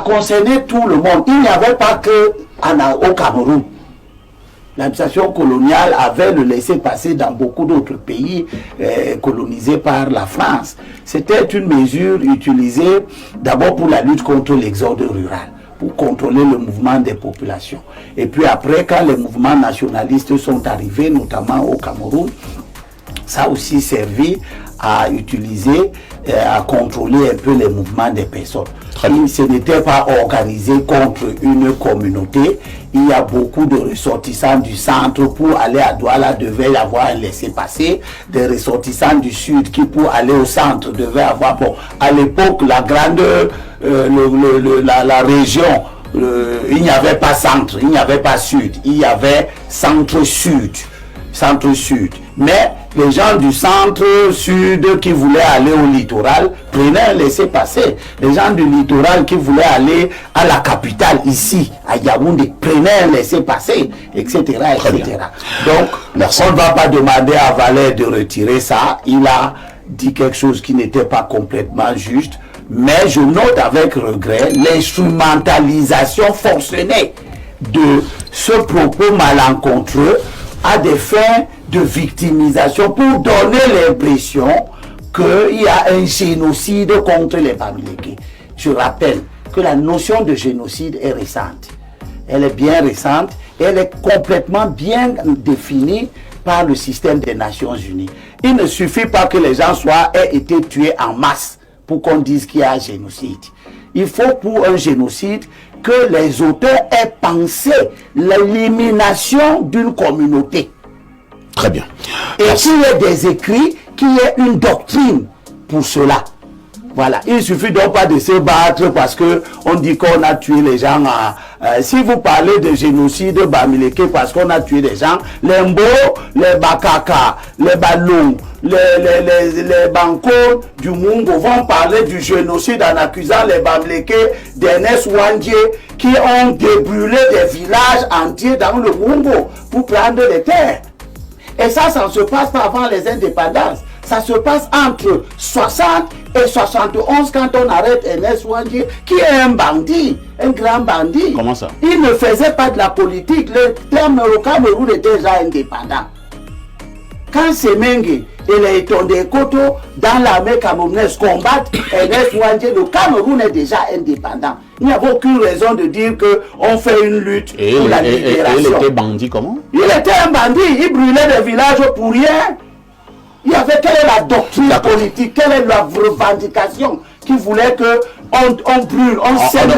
concernait tout le monde. Il n'y avait pas que au Cameroun. L'administration coloniale avait le laissé-passer dans beaucoup d'autres pays colonisés par la France. C'était une mesure utilisée d'abord pour la lutte contre l'exode rural, pour contrôler le mouvement des populations. Et puis après, quand les mouvements nationalistes sont arrivés, notamment au Cameroun, ça a aussi servi à utiliser, à contrôler un peu les mouvements des personnes. Ce n'était pas organisé contre une communauté. Il y a beaucoup de ressortissants du centre pour aller à Douala devait y avoir un laissez-passer. Des ressortissants du sud qui pour aller au centre devaient avoir, bon, à l'époque, la grande, la région, il n'y avait pas centre, il n'y avait pas sud, il y avait centre-sud. Centre-sud. Mais les gens du centre-sud qui voulaient aller au littoral prenaient un laissez-passer. Les gens du littoral qui voulaient aller à la capitale, ici, à Yaoundé, prenaient un laissez-passer, etc. etc. Donc, on ne va pas demander à Valère de retirer ça. Il a dit quelque chose qui n'était pas complètement juste. Mais je note avec regret l'instrumentalisation forcenée de ce propos malencontreux à des fins de victimisation pour donner l'impression qu'il y a un génocide contre les Bamileke. Je rappelle que la notion de génocide est récente. Elle est bien récente et elle est complètement bien définie par le système des Nations Unies. Il ne suffit pas que les gens aient été tués en masse pour qu'on dise qu'il y a un génocide. Il faut pour un génocide que les auteurs aient pensé l'élimination d'une communauté. Très bien. Et qu'il y ait des écrits, qu'il y ait une doctrine pour cela. Voilà. Il suffit donc pas de se battre parce que on dit qu'on a tué les gens. Si vous parlez de génocide Bamileke parce qu'on a tué des gens, les Mbo, les Bakaka, les Balou, les Banco du Mungo vont parler du génocide en accusant les Bamileke d'Ernest Wandje qui ont débrûlé des villages entiers dans le Mungo pour prendre les terres. Et ça ne se passe pas avant les indépendances. Ça se passe entre 60 et 71 quand on arrête Ernest Wandje, qui est un bandit, un grand bandit. Comment ça? Il ne faisait pas de la politique. Le terme au Cameroun était déjà indépendant. Quand Semengue et les Tonde Koto dans l'armée camerounaise combattent Ernest Wandje, le Cameroun est déjà indépendant. Il n'y a aucune raison de dire qu'on fait une lutte pour la libération. Et il était bandit comment? Il était un bandit, il brûlait des villages pour rien. Il y avait quelle est la doctrine politique, quelle est la revendication qui voulait que on brûle, on sème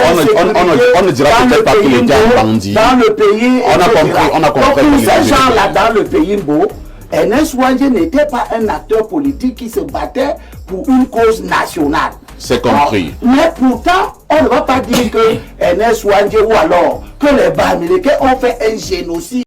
on ne dira peut-être pas qu'il était un bandit. Dans le pays, on a compris. Donc pour ces gens-là, dans le pays Mbo, Ernest Wandje n'était pas un acteur politique qui se battait pour une cause nationale. C'est compris. Mais pourtant, on ne va pas dire que Ernest Wandje ou alors que les Bamileke ont fait un génocide.